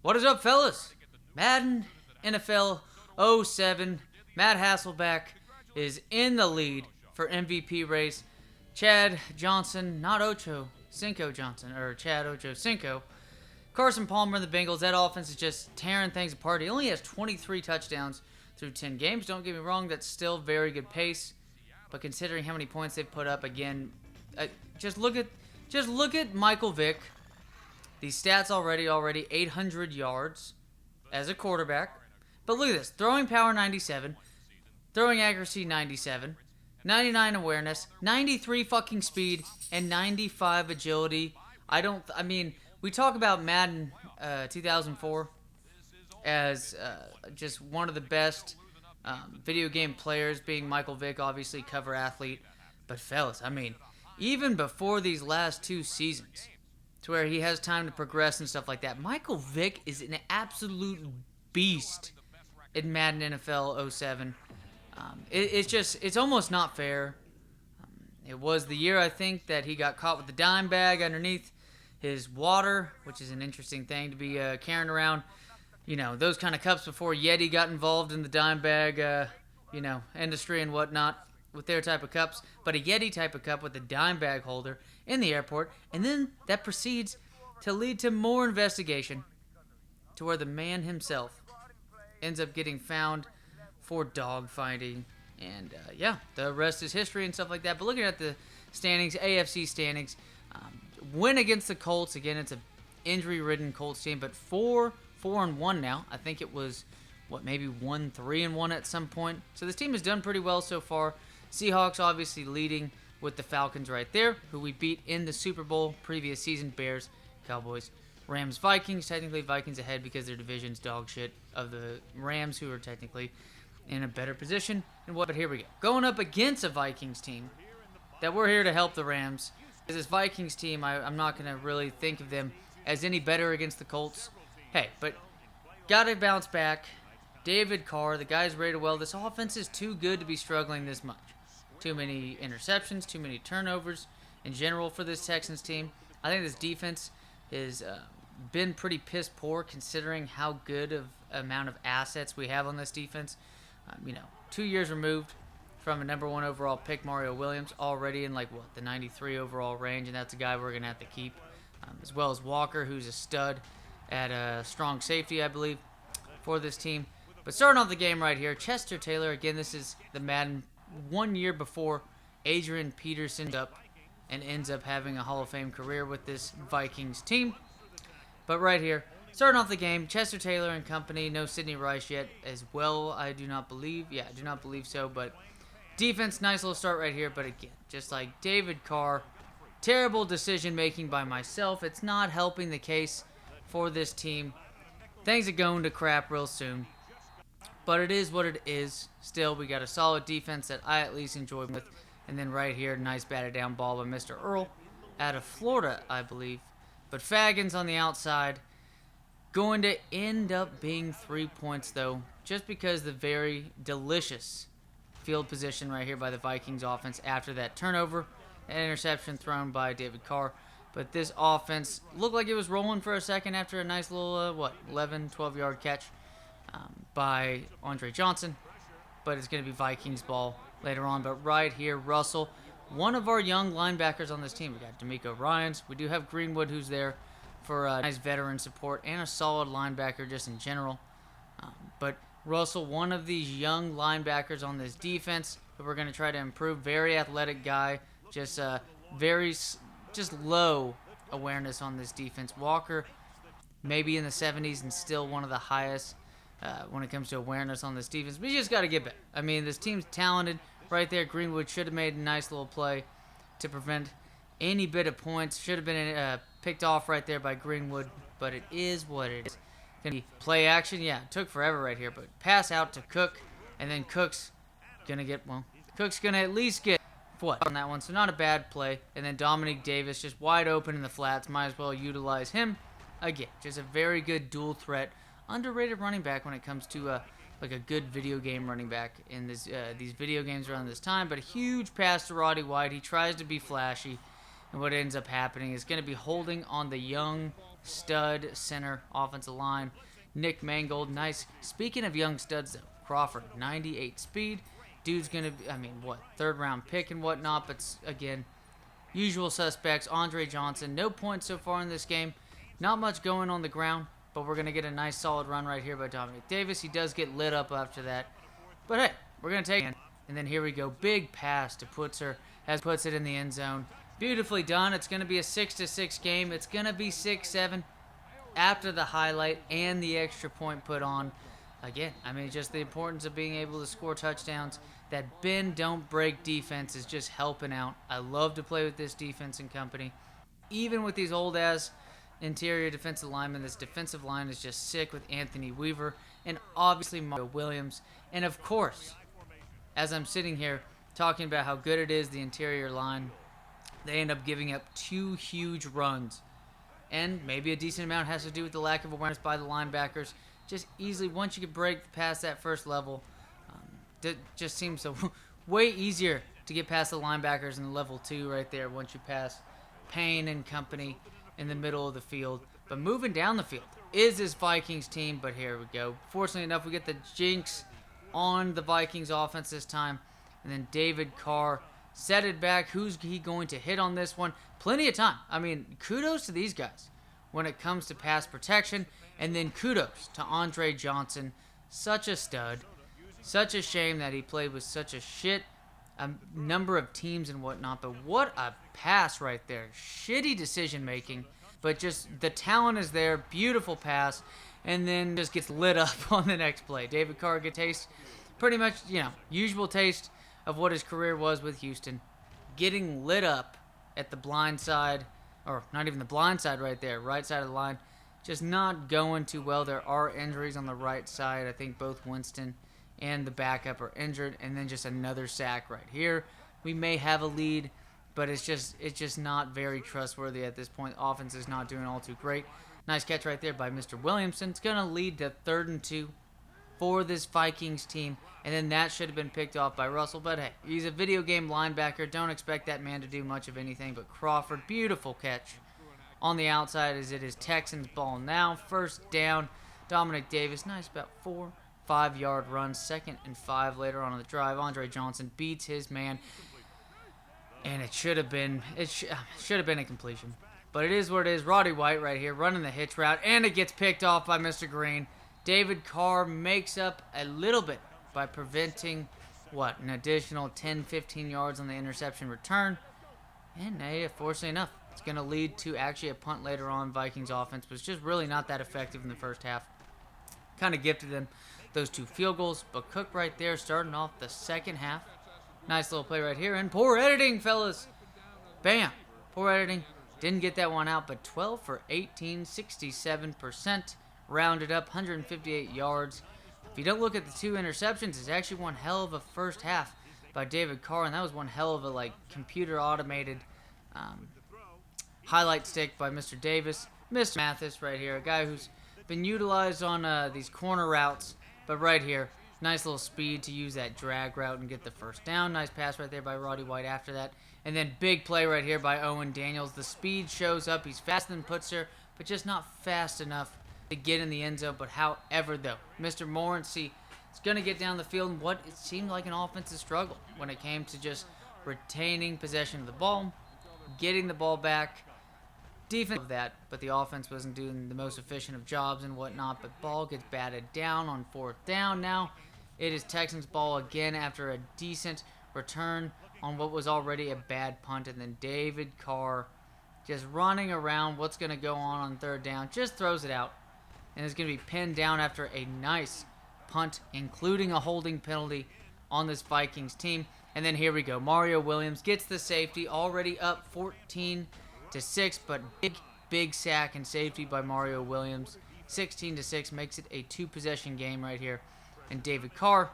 What is up, fellas? Madden NFL 07. Matt Hasselbeck is in the lead for MVP race. Chad Johnson, not Ocho Cinco Johnson, or Chad Ocho Cinco. Carson Palmer and the Bengals. That offense is just tearing things apart. He only has 23 touchdowns through 10 games. Don't get me wrong, that's still very good pace. But considering how many points they've put up, again, just look at Michael Vick. These stats already 800 yards as a quarterback. But look at this. Throwing power 97, throwing accuracy 97, 99 awareness, 93 fucking speed, and 95 agility. We talk about Madden 2004 as just one of the best video game players, being Michael Vick, obviously cover athlete. But fellas, even before these last two seasons, to where he has time to progress and stuff like that, Michael Vick is an absolute beast in Madden NFL 07. It's almost not fair. It was the year, I think, that he got caught with the dime bag underneath his water, which is an interesting thing to be carrying around. Those kind of cups before Yeti got involved in the dime bag, industry and whatnot with their type of cups. But a Yeti type of cup with a dime bag holder in the airport. And then that proceeds to lead to more investigation, to where the man himself ends up getting found for dogfighting. And the rest is history and stuff like that. But looking at the standings, AFC standings, win against the Colts. Again, it's an injury-ridden Colts team, but 4-1 now. I think it was, maybe 1-3-1 at some point. So this team has done pretty well so far. Seahawks obviously leading with the Falcons right there, who we beat in the Super Bowl previous season. Bears, Cowboys, Rams, Vikings. Technically Vikings ahead because their division's dog shit of the Rams, who are technically in a better position. But here we go. Going up against a Vikings team that we're here to help the Rams. This Vikings team, I'm not going to really think of them as any better against the Colts. Hey, but got to bounce back. David Carr, the guy's rated well. This offense is too good to be struggling this much. Too many interceptions, too many turnovers in general for this Texans team. I think this defense has been pretty piss poor considering how good of amount of assets we have on this defense. 2 years removed from a number one overall pick, Mario Williams, already in the 93 overall range, and that's a guy we're going to have to keep. As well as Walker, who's a stud at a strong safety, I believe, for this team. But starting off the game right here, Chester Taylor. Again, this is the Madden 1 year before Adrian Peterson ends up having a Hall of Fame career with this Vikings team. But right here, starting off the game, Chester Taylor and company. No Sidney Rice yet as well, I do not believe. Yeah, I do not believe so. But defense, nice little start right here. But again, just like David Carr, terrible decision making by myself. It's not helping the case for this team. Things are going to crap real soon. But it is what it is. Still, we got a solid defense that I at least enjoy with. And then right here, nice batted down ball by Mr. Earl out of Florida, I believe. But Faggins on the outside. Going to end up being 3 points, though, just because the very delicious field position right here by the Vikings offense after that turnover. An interception thrown by David Carr. But this offense looked like it was rolling for a second after a nice little, 11, 12-yard catch by Andre Johnson. But it's going to be Vikings ball later on. But right here, Russell, one of our young linebackers on this team. We got D'Amico Ryans. We do have Greenwood, who's there for nice veteran support and a solid linebacker just in general. But Russell, one of these young linebackers on this defense that we're going to try to improve. Very athletic guy. Just low awareness on this defense. Walker, maybe in the 70s and still one of the highest when it comes to awareness on this defense. But you just got to get better. This team's talented right there. Greenwood should have made a nice little play to prevent any bit of points. Should have been picked off right there by Greenwood, but it is what it is. Gonna be play action. Yeah, it took forever right here, but pass out to Cook, and then Cook's gonna at least get on that one, so not a bad play. And then Dominique Davis just wide open in the flats. Might as well utilize him again. Just a very good dual threat, underrated running back when it comes to a good video game running back in these video games around this time. But a huge pass to Roddy White. He tries to be flashy, And what ends up happening is going to be holding on the young stud center offensive line, Nick Mangold. Nice. Speaking of young studs, though, Crawford, 98 speed. Dude's going to be, third round pick and whatnot. But again, usual suspects. Andre Johnson, no points so far in this game. Not much going on the ground, but we're going to get a nice solid run right here by Dominic Davis. He does get lit up after that. But hey, we're going to take it. And then here we go. Big pass to Putzer, as puts it in the end zone. Beautifully done. It's going to be a 6-6 game. It's going to be 6-7 after the highlight and the extra point put on. Again, just the importance of being able to score touchdowns. That bend, don't break defense is just helping out. I love to play with this defense and company. Even with these old-ass interior defensive linemen, this defensive line is just sick with Anthony Weaver and obviously Mario Williams. And of course, as I'm sitting here talking about how good it is, the interior line, they end up giving up 2 huge runs. And maybe a decent amount has to do with the lack of awareness by the linebackers. Just easily, once you can break past that first level, it just seems so way easier to get past the linebackers in level 2 right there once you pass Payne and company in the middle of the field. But moving down the field is this Vikings team, but here we go. Fortunately enough, we get the jinx on the Vikings offense this time. And then David Carr set it back. Who's he going to hit on this one? Plenty of time. Kudos to these guys when it comes to pass protection. And then kudos to Andre Johnson. Such a stud. Such a shame that he played with such a shit number of teams and whatnot. But what a pass right there. Shitty decision making. But just the talent is there. Beautiful pass. And then just gets lit up on the next play. David Carr gets taste. Pretty much, usual taste of what his career was with Houston. Getting lit up at the blind side. Or not even the blind side right there. Right side of the line. Just not going too well. There are injuries on the right side. I think both Winston and the backup are injured. And then just another sack right here. We may have a lead, but it's just not very trustworthy at this point. Offense is not doing all too great. Nice catch right there by Mr. Williamson. It's going to lead to 3rd and 2 for this Vikings team. And then that should have been picked off by Russell. But hey, he's a video game linebacker. Don't expect that man to do much of anything. But Crawford, beautiful catch on the outside as it is Texans ball now. First down, Dominic Davis. Nice, about 4-5 yard run. 2nd and 5 later on in the drive. Andre Johnson beats his man. And it should have been a completion. But it is what it is. Roddy White right here running the hitch route. And it gets picked off by Mr. Green. David Carr makes up a little bit by preventing, an additional 10-15 yards on the interception return. And fortunately enough, it's going to lead to actually a punt later on. Vikings offense was just really not that effective in the first half. Kind of gifted them those 2 field goals. But Cook right there starting off the second half. Nice little play right here. And poor editing, fellas. Bam. Poor editing. Didn't get that one out, but 12 for 18, 67%. Rounded up, 158 yards. If you don't look at the 2 interceptions, it's actually one hell of a first half by David Carr, and that was one hell of a computer automated highlight stick by Mr. Davis. Mr. Mathis right here, a guy who's been utilized on these corner routes, but right here, nice little speed to use that drag route and get the first down. Nice pass right there by Roddy White after that. And then big play right here by Owen Daniels. The speed shows up. He's faster than Putzer, but just not fast enough to get in the end zone. But however, though, Mr. Morency is going to get down the field in what it seemed like an offensive struggle when it came to just retaining possession of the ball, getting the ball back, defense of that, but the offense wasn't doing the most efficient of jobs and whatnot. But ball gets batted down on 4th down. Now it is Texans ball again after a decent return on what was already a bad punt. And then David Carr just running around what's going to go on 3rd down, just throws it out. And it's going to be pinned down after a nice punt, including a holding penalty on this Vikings team. And then here we go. Mario Williams gets the safety, already up 14-6, but big sack and safety by Mario Williams. 16-6 makes it a 2-possession game right here. And David Carr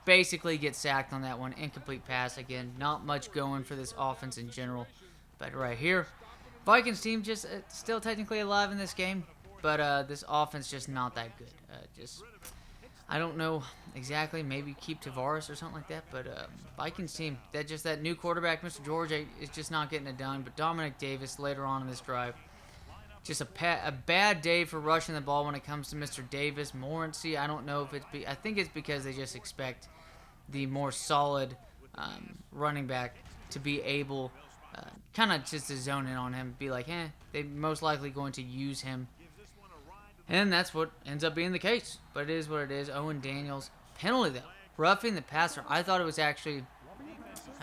basically gets sacked on that one. Incomplete pass. Again, not much going for this offense in general. But right here, Vikings team just still technically alive in this game. But this offense just not that good. I don't know exactly. Maybe keep Tavares or something like that. But Vikings team, that new quarterback, Mr. George, is just not getting it done. But Dominic Davis later on in this drive, just a bad day for rushing the ball when it comes to Mr. Davis. Morency, I don't know if I think it's because they just expect the more solid running back to be able kind of just to zone in on him, be like, they're most likely going to use him. And that's what ends up being the case. But it is what it is. Owen Daniels, penalty though. Roughing the passer. I thought it was actually,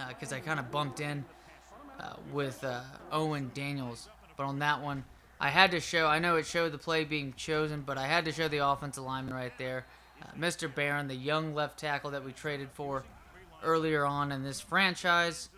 because I kind of bumped in with Owen Daniels. But on that one, I had to show, I know it showed the play being chosen, but I had to show the offensive lineman right there. Mr. Barron, the young left tackle that we traded for earlier on in this franchise.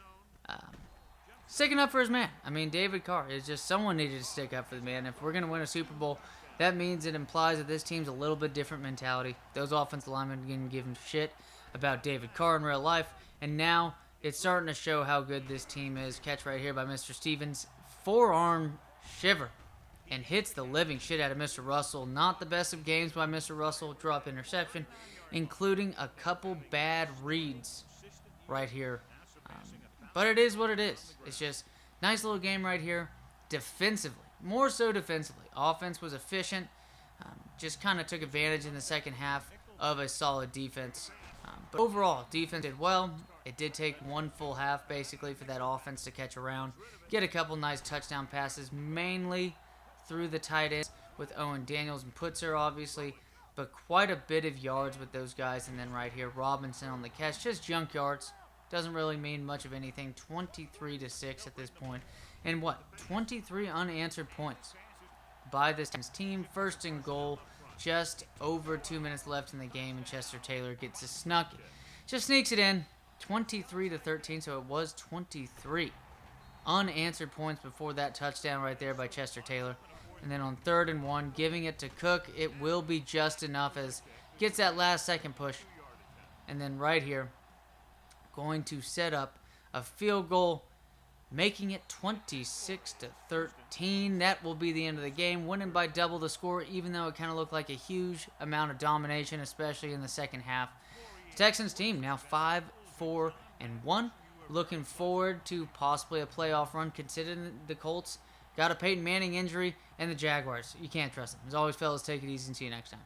Sticking up for his man. I mean, David Carr is just someone needed to stick up for the man. If we're going to win a Super Bowl, that means it implies that this team's a little bit different mentality. Those offensive linemen didn't give him shit about David Carr in real life. And now it's starting to show how good this team is. Catch right here by Mr. Stevens. Forearm shiver. And hits the living shit out of Mr. Russell. Not the best of games by Mr. Russell. Drop interception. Including a couple bad reads right here. But it is what it is. It's just nice little game right here. Defensively. More so defensively. Offense was efficient. Just kind of took advantage in the second half of a solid defense. But overall, defense did well. It did take one full half, basically, for that offense to catch around. Get a couple nice touchdown passes, mainly through the tight ends with Owen Daniels and Putzer, obviously. But quite a bit of yards with those guys. And then right here, Robinson on the catch. Just junk yards. Doesn't really mean much of anything. 23-6 at this point. And what? 23 unanswered points by this team. First and goal. Just over 2 minutes left in the game. And Chester Taylor gets a just sneaks it in. 23-13. So it was 23 unanswered points before that touchdown right there by Chester Taylor. And then on 3rd and 1, giving it to Cook. It will be just enough as gets that last second push. And then right here, going to set up a field goal, making it 26-13. That will be the end of the game, winning by double the score, even though it kind of looked like a huge amount of domination, especially in the second half. Texans team now 5-4-1, looking forward to possibly a playoff run, considering the Colts got a Peyton Manning injury and the Jaguars. You can't trust them. As always, fellas, take it easy and see you next time.